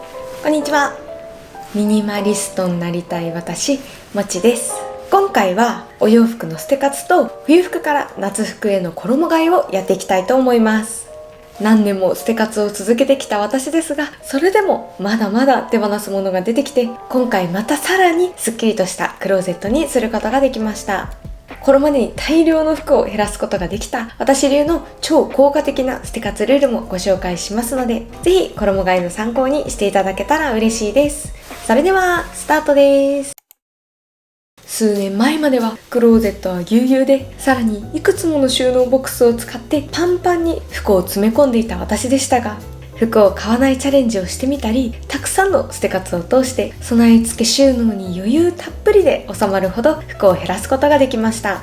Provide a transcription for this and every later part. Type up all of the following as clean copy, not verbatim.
こんにちは。ミニマリストになりたい私、もちです。今回はお洋服の捨て活と冬服から夏服への衣替えをやっていきたいと思います。何年も捨て活を続けてきた私ですが、それでもまだまだ手放すものが出てきて、今回またさらにスッキリとしたクローゼットにすることができました。これまでに大量の服を減らすことができた私流の超効果的な捨て活ルールもご紹介しますので、ぜひ衣替えの参考にしていただけたら嬉しいです。それではスタートです。数年前まではクローゼットはぎゅうぎゅうで、さらにいくつもの収納ボックスを使ってパンパンに服を詰め込んでいた私でしたが、服を買わないチャレンジをしてみたり、たくさんの捨て活を通して備え付け収納に余裕たっぷりで収まるほど服を減らすことができました。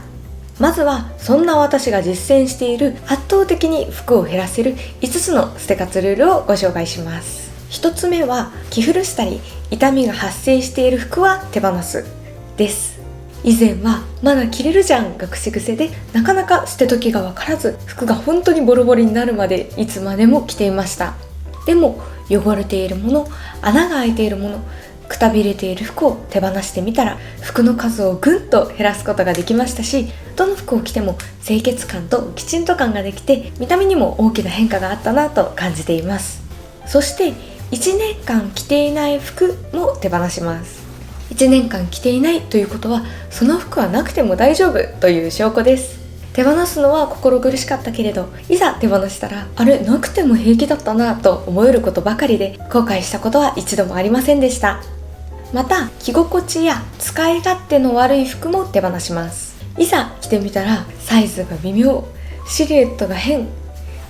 まずはそんな私が実践している圧倒的に服を減らせる5つの捨て活ルールをご紹介します。1つ目は、着古したり傷みが発生している服は手放すです。以前はまだ着れるじゃんが口癖で、なかなか捨て時が分からず、服が本当にボロボロになるまでいつまでも着ていました。でも汚れているもの、穴が開いているもの、くたびれている服を手放してみたら、服の数をぐんと減らすことができましたし、どの服を着ても清潔感ときちんと感ができて、見た目にも大きな変化があったなと感じています。そして1年間着ていない服も手放します。1年間着ていないということは、その服はなくても大丈夫という証拠です。手放すのは心苦しかったけれど、いざ手放したら、あれ、なくても平気だったなと思えることばかりで、後悔したことは一度もありませんでした。また、着心地や使い勝手の悪い服も手放します。いざ着てみたら、サイズが微妙、シルエットが変、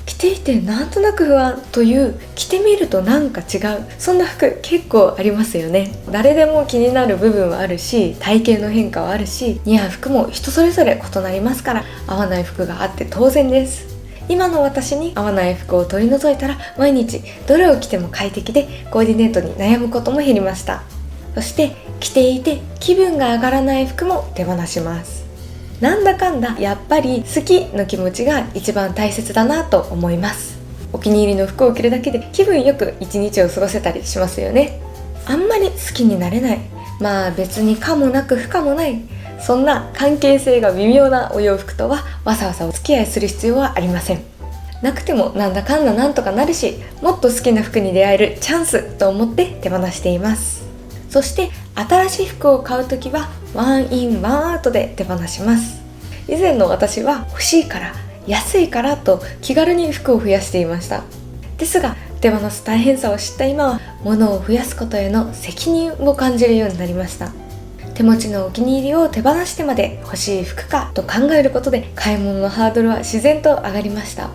着ていてなんとなく不安という、着てみるとなんか違う、そんな服結構ありますよね。誰でも気になる部分はあるし、体型の変化はあるし、似合う服も人それぞれ異なりますから、合わない服があって当然です。今の私に合わない服を取り除いたら、毎日どれを着ても快適で、コーディネートに悩むことも減りました。そして着ていて気分が上がらない服も手放します。なんだかんだやっぱり好きの気持ちが一番大切だなと思います。お気に入りの服を着るだけで気分よく一日を過ごせたりしますよね。あんまり好きになれない、まあ別に可もなく不可もない、そんな関係性が微妙なお洋服とはわざわざお付き合いする必要はありません。なくてもなんだかんだなんとかなるし、もっと好きな服に出会えるチャンスと思って手放しています。そして新しい服を買うときはワンインワンアウトで手放します。以前の私は欲しいから安いからと気軽に服を増やしていました。ですが手放す大変さを知った今は、物を増やすことへの責任を感じるようになりました。手持ちのお気に入りを手放してまで欲しい服かと考えることで、買い物のハードルは自然と上がりました。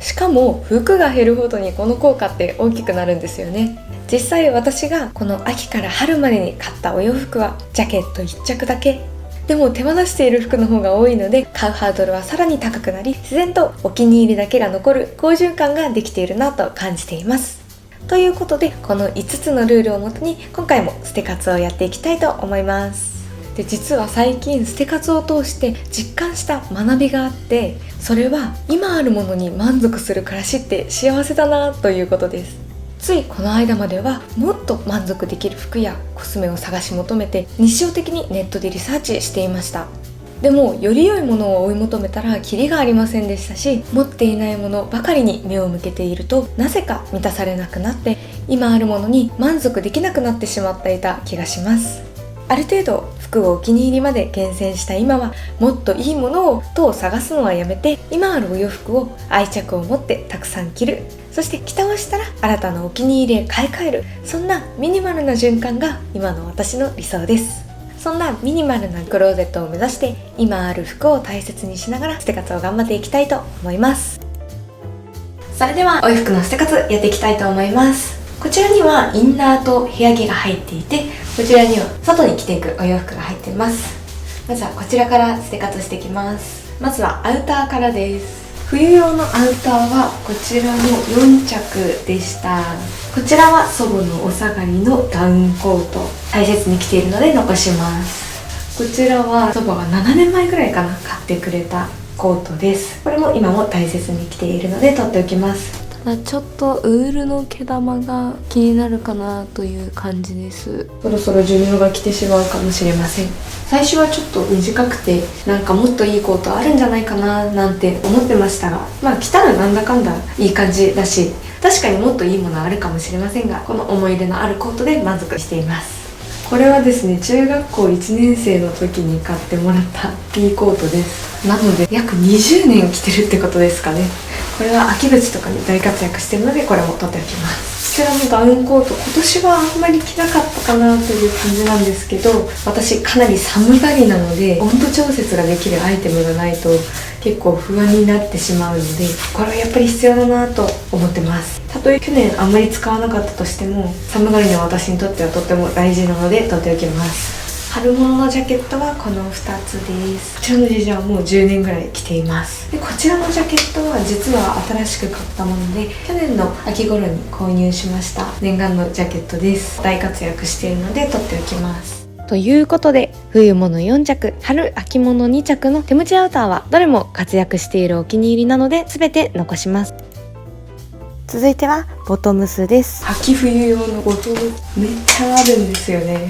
しかも服が減るほどにこの効果って大きくなるんですよね。実際私がこの秋から春までに買ったお洋服はジャケット1着だけ。でも手放している服の方が多いので、買うハードルはさらに高くなり、自然とお気に入りだけが残る好循環ができているなと感じています。ということで、この5つのルールをもとに今回も捨て活をやっていきたいと思います。で、実は最近捨て活を通して実感した学びがあって、それは今あるものに満足する暮らしって幸せだなということです。ついこの間まではもっと満足できる服やコスメを探し求めて日常的にネットでリサーチしていました。でもより良いものを追い求めたらキリがありませんでしたし、持っていないものばかりに目を向けていると、なぜか満たされなくなって、今あるものに満足できなくなってしまっていた気がします。ある程度服をお気に入りまで厳選した今は、もっといいものをと探すのはやめて、今あるお洋服を愛着を持ってたくさん着る、そして着倒したら新たなお気に入りへ買い替える、そんなミニマルな循環が今の私の理想です。そんなミニマルなクローゼットを目指して、今ある服を大切にしながら捨て活を頑張っていきたいと思います。それではお洋服の捨て活やっていきたいと思います。こちらにはインナーと部屋着が入っていて、こちらには外に着ていくお洋服が入っています。まずはこちらから捨て活していきます。まずはアウターからです。冬用のアウターはこちらの4着でした。こちらは祖母のお下がりのダウンコート、大切に着ているので残します。こちらは祖母が7年前ぐらいかな買ってくれたコートです。これも今も大切に着ているので取っておきます。ただちょっとウールの毛玉が気になるかなという感じです。そろそろ寿命が来てしまうかもしれません。最初はちょっと短くてなんかもっといいコートあるんじゃないかななんて思ってましたが、着たらなんだかんだいい感じだし、確かにもっといいものあるかもしれませんが、この思い出のあるコートで満足しています。これはですね、中学校1年生の時に買ってもらったピーコートです。なので約20年着てるってことですかね。これは秋口とかに大活躍してるので、これも取っておきます。こちらのダウンコート、今年はあんまり着なかったかなという感じなんですけど、私かなり寒がりなので温度調節ができるアイテムがないと結構不安になってしまうので、これはやっぱり必要だなと思ってます。たとえ去年あんまり使わなかったとしても、寒がりの私にとってはとっても大事なので取っておきます。春物のジャケットはこの2つです。こちらのジージャンはもう10年ぐらい着ています。でこちらのジャケットは実は新しく買ったもので、去年の秋頃に購入しました念願のジャケットです。大活躍しているので取っておきます。ということで、冬物4着、春秋物2着の手持ちアウターはどれも活躍しているお気に入りなので全て残します。続いてはボトムスです。秋冬用のボトムめっちゃあるんですよね。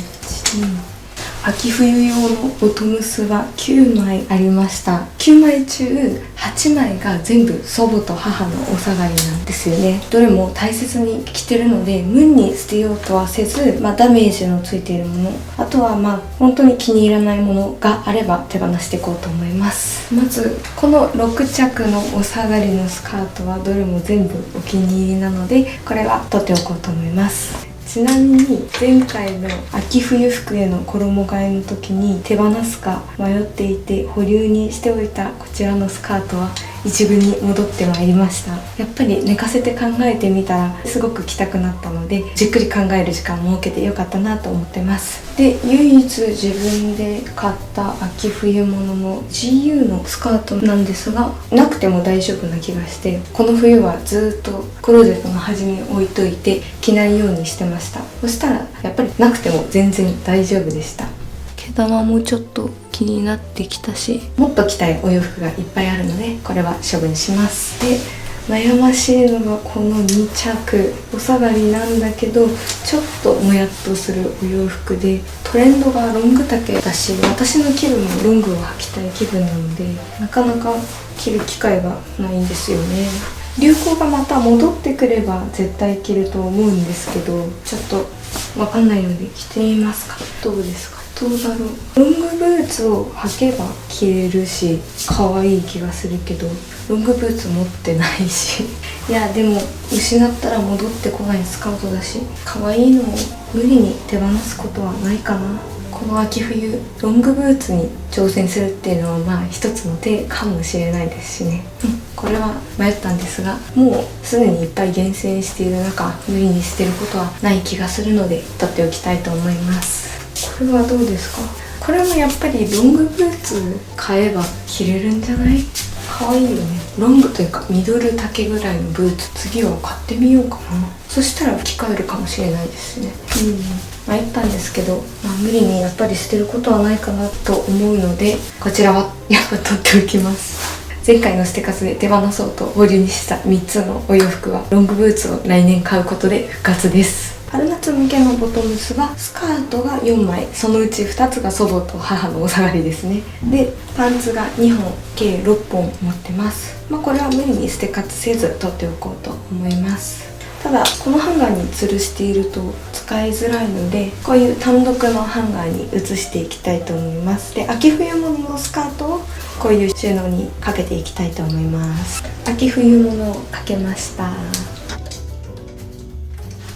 秋冬用のボトムスは9枚ありました。9枚中8枚が全部祖母と母のお下がりなんですよね。どれも大切に着てるので無に捨てようとはせず、ダメージのついているもの、あとは本当に気に入らないものがあれば手放していこうと思います。まずこの6着のお下がりのスカートはどれも全部お気に入りなので、これは取っておこうと思います。ちなみに前回の秋冬服への衣替えの時に手放すか迷っていて保留にしておいたこちらのスカートは一軍に戻ってまいりました。やっぱり寝かせて考えてみたらすごく着たくなったので、じっくり考える時間を設けてよかったなと思ってます。で唯一自分で買った秋冬物の GU のスカートなんですが、なくても大丈夫な気がして、この冬はずっとクローゼットの端に置いといて着ないようにしてました。そしたらやっぱりなくても全然大丈夫でした。毛玉もちょっと気になってきたし、もっと着たいお洋服がいっぱいあるのでこれは処分します。で悩ましいのがこの2着、お下がりなんだけどちょっともやっとするお洋服で、トレンドがロング丈だし、私の気分もロングを履きたい気分なのでなかなか着る機会がないんですよね。流行がまた戻ってくれば絶対着ると思うんですけど、ちょっとわかんないので着てみますか。どうですか。どうだろう。ロングブーツを履けば着れるし可愛い気がするけど、ロングブーツ持ってないしいやでも失ったら戻ってこないスカートだし、可愛いのを無理に手放すことはないかな。この秋冬ロングブーツに挑戦するっていうのは一つの手かもしれないですしね。これは迷ったんですが、もうすでにいっぱい厳選している中無理に捨てることはない気がするので取っておきたいと思います。これはどうですか。これもやっぱりロングブーツ買えば着れるんじゃない。可愛いよね。ロングというかミドル丈ぐらいのブーツ、次は買ってみようかな。そしたら着替えるかもしれないですね。迷ったんですけど、無理にやっぱり捨てることはないかなと思うので、こちらはやっぱ取っておきます。前回の捨てカスで手放そうと保留にした3つのお洋服はロングブーツを来年買うことで復活です。春夏向けのボトムスはスカートが4枚、そのうち2つが祖母と母のお下がりですね。でパンツが2本、計6本持ってます。これは無理に捨てカツせず取っておこうと思います。ただこのハンガーに吊るしていると使いづらいので、こういう単独のハンガーに移していきたいと思います。で秋冬物のスカートをこういう収納にかけていきたいと思います。秋冬物をかけました。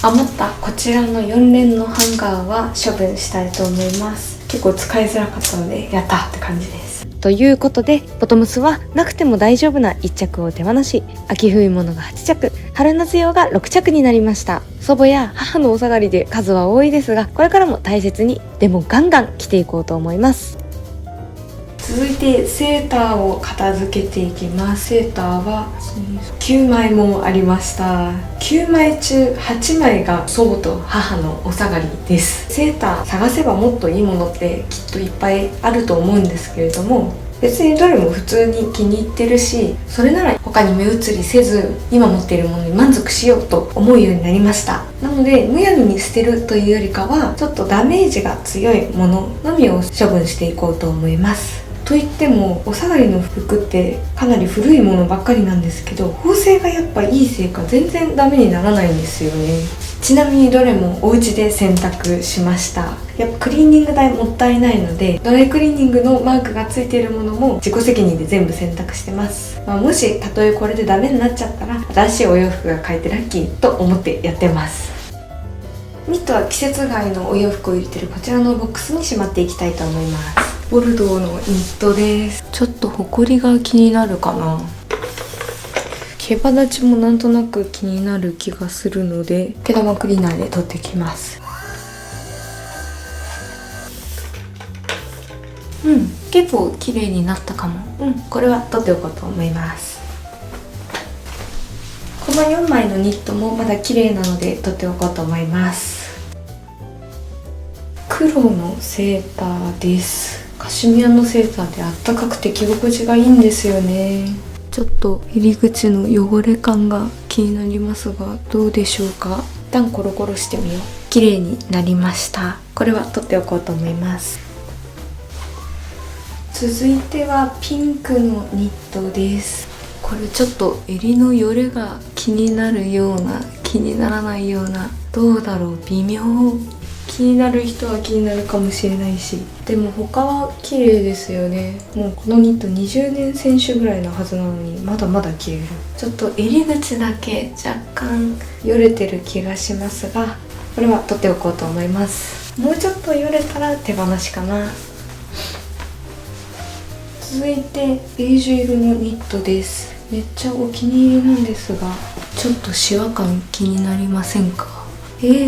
余ったこちらの4連のハンガーは処分したいと思います。結構使いづらかったのでやったって感じです。ということでボトムスはなくても大丈夫な1着を手放し、秋冬物が8着、春夏用が6着になりました。祖母や母のお下がりで数は多いですが、これからも大切に、でもガンガン着ていこうと思います。続いてセーターを片付けていきます。セーターは9枚もありました。9枚中8枚が祖母と母のお下がりです。セーター探せばもっといいものってきっといっぱいあると思うんですけれども、別にどれも普通に気に入ってるし、それなら他に目移りせず今持っているものに満足しようと思うようになりました。なのでむやみに捨てるというよりかは、ちょっとダメージが強いもののみを処分していこうと思います。といってもお下がりの服ってかなり古いものばっかりなんですけど、縫製がやっぱいいせいか全然ダメにならないんですよね。ちなみにどれもお家で洗濯しました。やっぱクリーニング代もったいないので、ドライクリーニングのマークがついているものも自己責任で全部洗濯してます。もしたとえこれでダメになっちゃったら新しいお洋服が買えてラッキーと思ってやってます。ニットは季節外のお洋服を入れてるこちらのボックスにしまっていきたいと思います。ボルドーのニットです。ちょっとホコリが気になるかな。毛羽立ちもなんとなく気になる気がするので、毛玉クリーナーで取ってきます。結構綺麗になったかも。これは取っておこうと思います。この4枚のニットもまだ綺麗なので取っておこうと思います。黒のセーターです。カシミヤのセーターであったかくて着心地がいいんですよね。ちょっと入り口の汚れ感が気になりますが、どうでしょうか。一旦コロコロしてみよう。綺麗になりました。これは取っておこうと思います。続いてはピンクのニットです。これちょっと襟のよれが気になるような、気にならないような、どうだろう、微妙。気になる人は気になるかもしれないし、でも他は綺麗ですよね。もうこのニット20年選手ぐらいのはずなのにまだまだ着れる。ちょっと襟口だけ若干よれてる気がしますが、これは取っておこうと思います。もうちょっとよれたら手放しかな。続いてベージュ色のニットです。めっちゃお気に入りなんですが、ちょっとシワ感気になりませんか？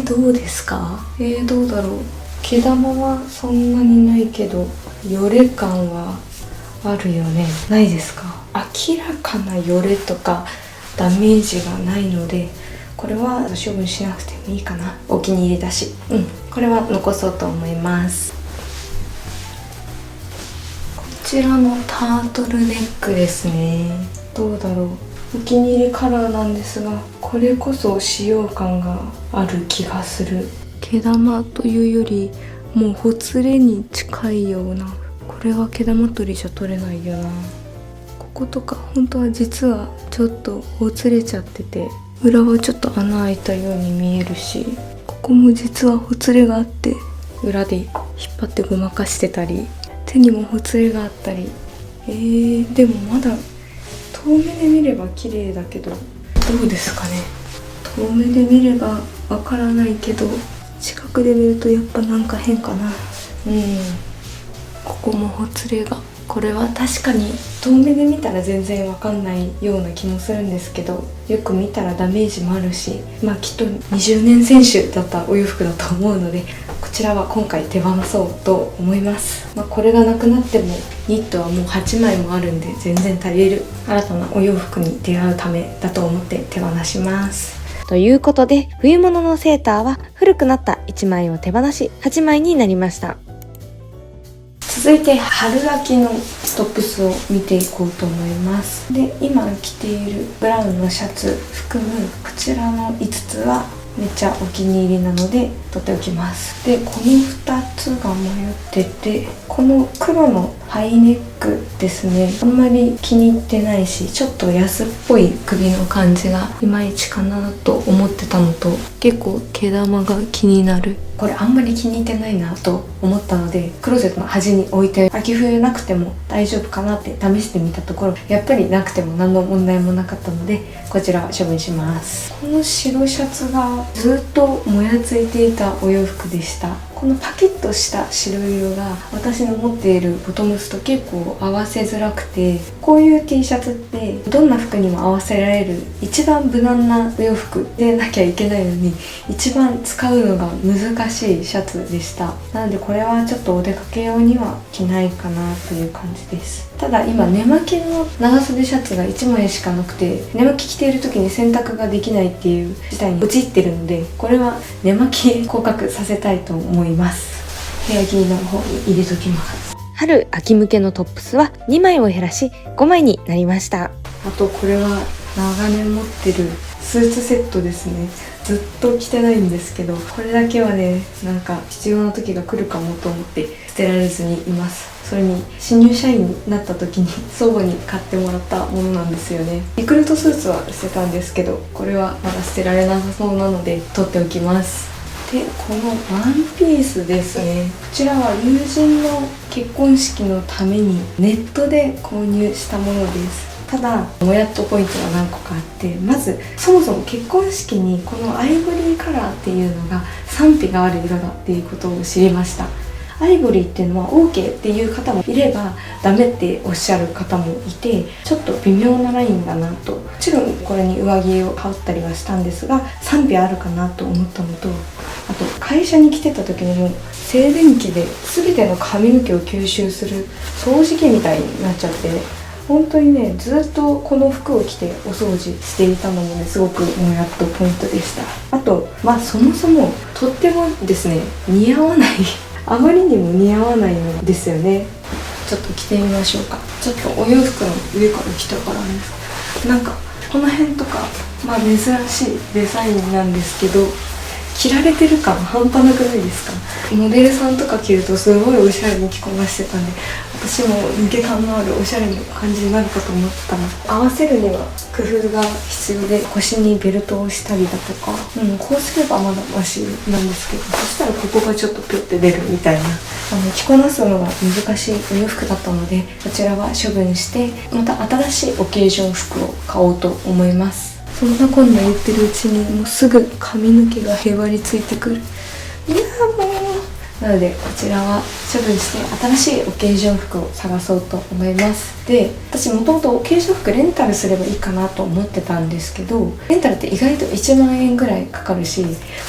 どうですか？どうだろう。毛玉はそんなにないけど、よれ感はあるよね。ないですか？明らかなよれとかダメージがないので、これは処分しなくてもいいかな。お気に入りだし。これは残そうと思います。こちらのタートルネックですね。どうだろう。お気に入りカラーなんですが、これこそ使用感がある気がする。毛玉というよりもうほつれに近いような。これは毛玉取りじゃ取れないよな。こことか本当は実はちょっとほつれちゃってて、裏はちょっと穴開いたように見えるし、ここも実はほつれがあって裏で引っ張ってごまかしてたり、手にもほつれがあったり。でもまだ遠目で見れば綺麗だけど、どうですかね。遠目で見ればわからないけど、近くで見るとやっぱなんか変かな。ここもほつれが。これは確かに遠目で見たら全然わかんないような気もするんですけど、よく見たらダメージもあるし、きっと20年選手だったお洋服だと思うので、こちらは今回手放そうと思います。これがなくなってもニットはもう8枚もあるんで全然足りる。新たなお洋服に出会うためだと思って手放します。ということで、冬物のセーターは古くなった1枚を手放し8枚になりました。続いて春秋のトップスを見ていこうと思います。で、今着ているブラウンのシャツ含むこちらの5つはめっちゃお気に入りなので取っておきます。で、この2つが迷ってて、この黒のハイネックですね、あんまり気に入ってないし、ちょっと安っぽい首の感じがいまいちかなと思ってたのと、結構毛玉が気になる。これあんまり気に入ってないなと思ったので、クローゼットの端に置いて秋冬なくても大丈夫かなって試してみたところ、やっぱりなくても何の問題もなかったので、こちらは処分します。この白シャツがずっともやついていたお洋服でした。このパキッとした白色が私の持っているボトムスと結構合わせづらくて、こういう T シャツってどんな服にも合わせられる一番無難なお洋服でなきゃいけないのに、一番使うのが難しいシャツでした。なのでこれはちょっとお出かけ用には着ないかなという感じです。ただ今寝巻きの長袖シャツが1枚しかなくて、寝巻き着ている時に洗濯ができないっていう事態に陥ってるので、これは寝巻き降格させたいと思います。部屋着の方に入れときます。春秋向けのトップスは2枚を減らし5枚になりました。あとこれは長年持ってるスーツセットですね。ずっと着てないんですけど、これだけはね、なんか必要な時が来るかもと思って捨てられずにいます。それに新入社員になった時に祖母に買ってもらったものなんですよね。リクルートスーツは捨てたんですけど、これはまだ捨てられなさそうなので取っておきます。で、このワンピースですね。こちらは友人の結婚式のためにネットで購入したものです。ただもやっとポイントが何個かあって、まずそもそも結婚式にこのアイボリーカラーっていうのが賛否がある色だっていうことを知りました。アイボリーっていうのは OK っていう方もいればダメっておっしゃる方もいて、ちょっと微妙なラインだなと。もちろんこれに上着を羽織ったりはしたんですが、賛否あるかなと思ったのと、あと会社に来てた時にも静電気で全ての髪の毛を吸収する掃除機みたいになっちゃって、本当にね、ずっとこの服を着てお掃除していたのもね、すごくもやっとポイントでした。あとそもそもとってもですね、似合わないあまりにも似合わないんですよね。ちょっと着てみましょうか。ちょっとお洋服の上から着たからね、なんかこの辺とか珍しいデザインなんですけど、着られてる感半端なくないですか？モデルさんとか着るとすごいおしゃれに着こなしてたんで、私も抜け感のあるおしゃれな感じになるかと思ったら、合わせるには工夫が必要で、腰にベルトをしたりだとか、こうすればまだマシなんですけど、そしたらここがちょっとピョって出るみたいな、着こなすのが難しいお洋服だったので、こちらは処分してまた新しいオケージョン服を買おうと思います。そんなこんな言ってるうちにもうすぐ髪の毛がへばりついてくる。いやもうなのでこちらは処分して新しいオケージョン服を探そうと思います。で、私もともとオケージョン服レンタルすればいいかなと思ってたんですけど、レンタルって意外と1万円ぐらいかかるし、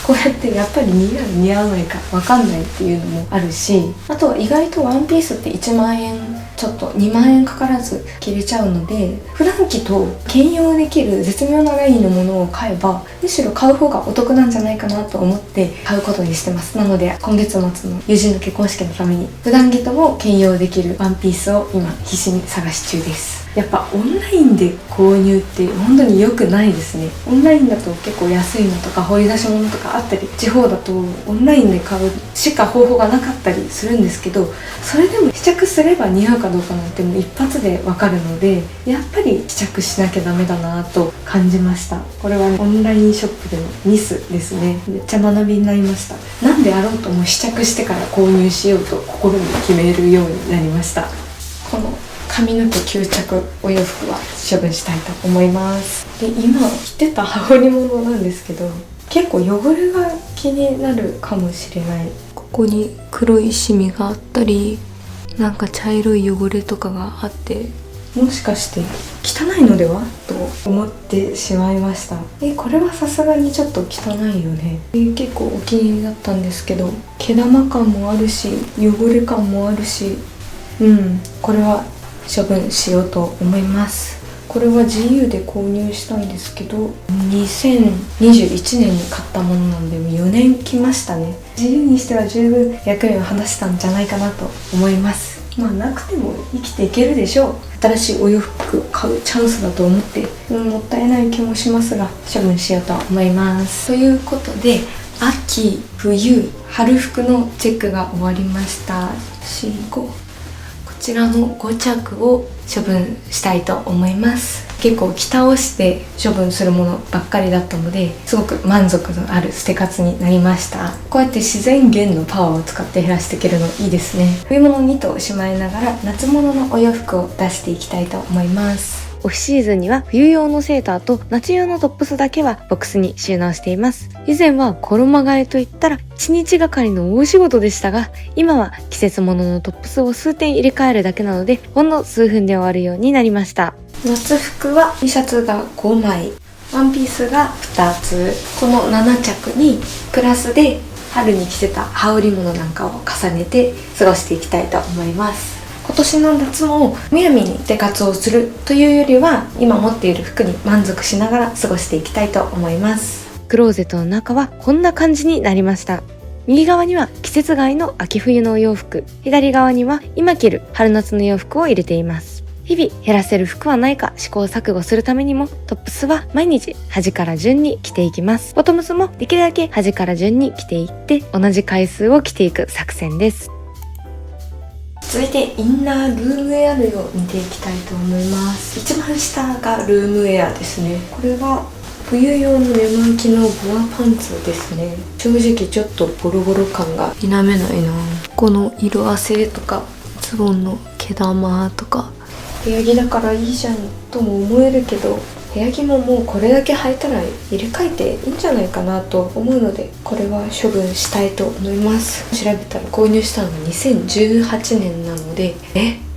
こうやってやっぱり似合う似合わないか分かんないっていうのもあるし、あとは意外とワンピースって1万円ちょっと2万円かからず着れちゃうので、普段着と兼用できる絶妙なラインのものを買えばむしろ買う方がお得なんじゃないかなと思って買うことにしてます。なので今月末の友人の結婚式のために普段着とも兼用できるワンピースを今必死に探し中です。やっぱオンラインで購入って本当に良くないですね。オンラインだと結構安いのとか掘り出し物とかあったり、地方だとオンラインで買うしか方法がなかったりするんですけど、それでも試着すれば似合うかどうかなんてもう一発でわかるので、やっぱり試着しなきゃダメだなと感じました。これはオンラインショップでのミスですね。めっちゃ学びになりました。なんであろうとも試着してから購入しようと心に決めるようになりました。この髪の毛吸着お洋服は処分したいと思います。で、今着てた羽織物なんですけど、結構汚れが気になるかもしれない。ここに黒いシミがあったり、なんか茶色い汚れとかがあって、もしかして汚いのではと思ってしまいました。これはさすがにちょっと汚いよね。結構お気に入りだったんですけど、毛玉感もあるし汚れ感もあるし、これは処分しようと思います。これは GU で購入したんですけど、2021年に買ったものなんで4年来ましたね。GU にしては十分役目を果たしたんじゃないかなと思います。なくても生きていけるでしょう。新しいお洋服買うチャンスだと思って、もったいない気もしますが処分しようと思います。ということで、秋、冬、春服のチェックが終わりました。こちらの5着を処分したいと思います。結構着倒して処分するものばっかりだったので、すごく満足のある捨て活になりました。こうやって自然源のパワーを使って減らしていけるのいいですね。冬物2頭しまいながら夏物のお洋服を出していきたいと思います。オフシーズンには冬用のセーターと夏用のトップスだけはボックスに収納しています。以前は衣替えといったら1日がかりの大仕事でしたが、今は季節物のトップスを数点入れ替えるだけなので、ほんの数分で終わるようになりました。夏服は T シャツが5枚、ワンピースが2つ、この7着にプラスで春に着てた羽織物なんかを重ねて過ごしていきたいと思います。今年の夏もむやみに生活をするというよりは、今持っている服に満足しながら過ごしていきたいと思います。クローゼットの中はこんな感じになりました。右側には季節外の秋冬のお洋服、左側には今着る春夏の洋服を入れています。日々減らせる服はないか試行錯誤するためにも、トップスは毎日端から順に着ていきます。ボトムスもできるだけ端から順に着ていって同じ回数を着ていく作戦です。続いてインナールームウェア類を見ていきたいと思います。一番下がルームウェアですね。これは冬用の寝巻きのボアパンツですね。正直ちょっとボロボロ感が否めないな。この色あせとかズボンの毛玉とか、部屋着だからいいじゃんとも思えるけど、部屋着ももうこれだけ履いたら入れ替えていいんじゃないかなと思うので、これは処分したいと思います。調べたら購入したのが2018年なので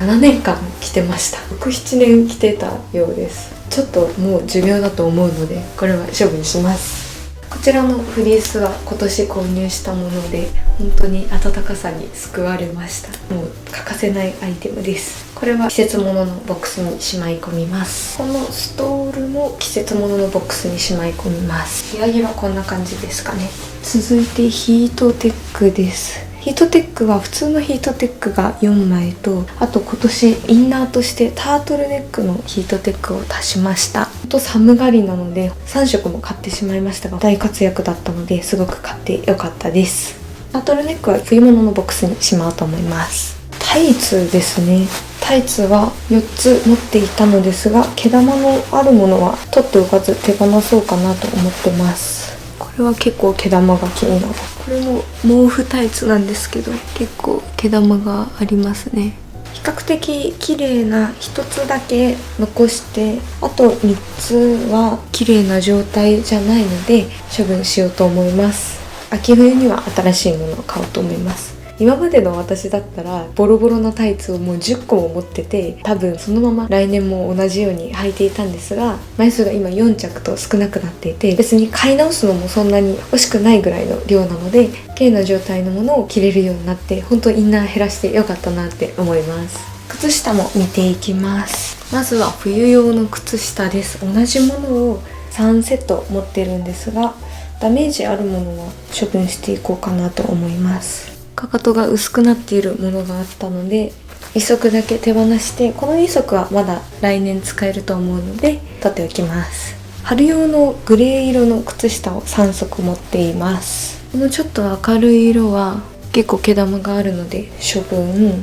7年間着てました。6、7年着てたようです。ちょっともう寿命だと思うのでこれは処分します。こちらのフリースは今年購入したもので、本当に暖かさに救われました。もう欠かせないアイテムです。これは季節物のボックスにしまい込みます。このストールも季節物のボックスにしまい込みます。部屋着はこんな感じですかね。続いてヒートテックです。ヒートテックは普通のヒートテックが4枚と、あと今年インナーとしてタートルネックのヒートテックを足しました。寒がりなので3色も買ってしまいましたが、大活躍だったのですごく買ってよかったです。タートルネックは冬物のボックスにしまおうと思います。タイツですね。タイツは4つ持っていたのですが、毛玉のあるものは取っておかず手放そうかなと思ってます。これは結構毛玉が気になる。これも毛布タイツなんですけど、結構毛玉がありますね。比較的綺麗な1つだけ残して、あと3つは綺麗な状態じゃないので処分しようと思います。秋冬には新しいものを買おうと思います。今までの私だったらボロボロなタイツをもう10個も持ってて、多分そのまま来年も同じように履いていたんですが、枚数が今4着と少なくなっていて、別に買い直すのもそんなに欲しくないぐらいの量なので、綺麗な状態のものを着れるようになって、本当インナー減らしてよかったなって思います。靴下も見ていきます。まずは冬用の靴下です。同じものを3セット持ってるんですが、ダメージあるものは処分していこうかなと思います。かかとが薄くなっているものがあったので1足だけ手放して、この2足はまだ来年使えると思うので取っておきます。春用のグレー色の靴下を3足持っています。このちょっと明るい色は結構毛玉があるので処分。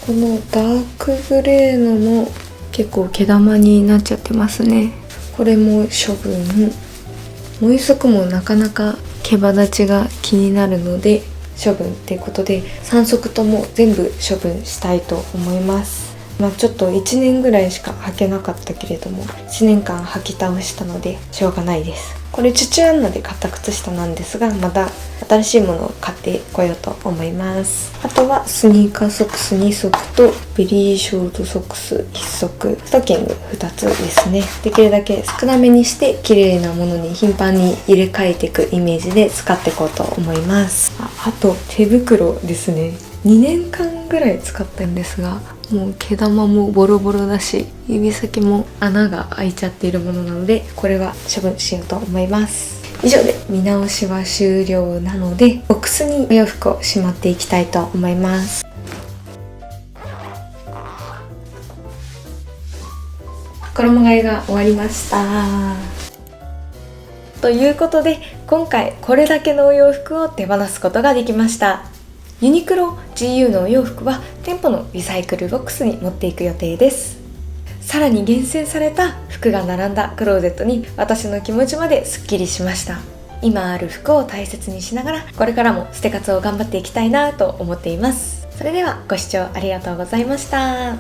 このダークグレーのも結構毛玉になっちゃってますね。これも処分。もう1足もなかなか毛羽立ちが気になるので処分っていうことで、3足とも全部処分したいと思います。ちょっと1年ぐらいしか履けなかったけれども、1年間履き倒したのでしょうがないです。これチュチュアンナで買った靴下なんですが、また新しいものを買ってこようと思います。あとはスニーカーソックス2足とベリーショートソックス1足、ストッキング2つですね。できるだけ少なめにして綺麗なものに頻繁に入れ替えていくイメージで使っていこうと思います。あと手袋ですね。2年間ぐらい使ったんですが、もう毛玉もボロボロだし、指先も穴が開いちゃっているものなので、これは処分しようと思います。以上で見直しは終了なので、ボックスにお洋服をしまっていきたいと思います。衣替えが終わりました。ということで、今回これだけのお洋服を手放すことができました。ユニクロ GU のお洋服は店舗のリサイクルボックスに持っていく予定です。さらに厳選された服が並んだクローゼットに私の気持ちまですっきりしました。今ある服を大切にしながら、これからも捨て活を頑張っていきたいなと思っています。それではご視聴ありがとうございました。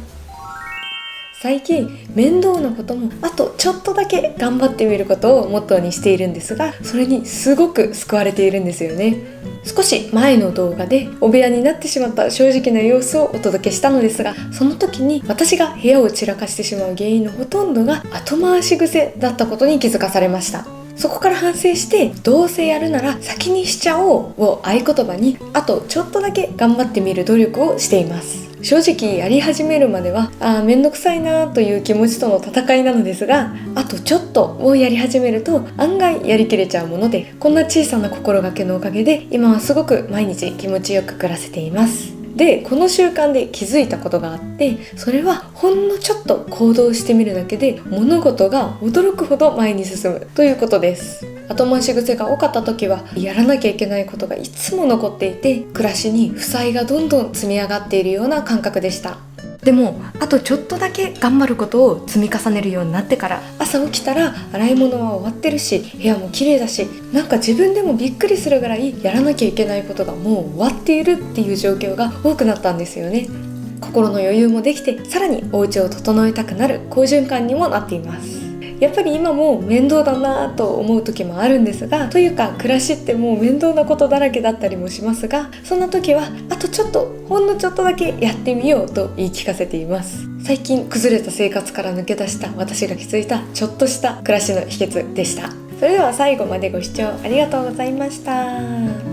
最近面倒なこともあとちょっとだけ頑張ってみることをモットーにしているんですが、それにすごく救われているんですよね。少し前の動画でお部屋になってしまった正直な様子をお届けしたのですが、その時に私が部屋を散らかしてしまう原因のほとんどが後回し癖だったことに気づかされました。そこから反省して、どうせやるなら先にしちゃおうを合言葉に、あとちょっとだけ頑張ってみる努力をしています。正直やり始めるまではめんどくさいなという気持ちとの戦いなのですが、あとちょっとをやり始めると案外やりきれちゃうもので、こんな小さな心がけのおかげで今はすごく毎日気持ちよく暮らせています。でこの習慣で気づいたことがあって、それはほんのちょっと行動してみるだけで物事が驚くほど前に進むということです。後回し癖が多かった時はやらなきゃいけないことがいつも残っていて、暮らしに負債がどんどん積み上がっているような感覚でした。でもあとちょっとだけ頑張ることを積み重ねるようになってから、朝起きたら洗い物は終わってるし、部屋も綺麗だし、なんか自分でもびっくりするぐらいやらなきゃいけないことがもう終わっているっていう状況が多くなったんですよね。心の余裕もできて、さらにお家を整えたくなる好循環にもなっています。やっぱり今も面倒だなと思う時もあるんですが、というか暮らしってもう面倒なことだらけだったりもしますが、そんな時はあとちょっと、ほんのちょっとだけやってみようと言い聞かせています。最近崩れた生活から抜け出した私が気づいたちょっとした暮らしの秘訣でした。それでは最後までご視聴ありがとうございました。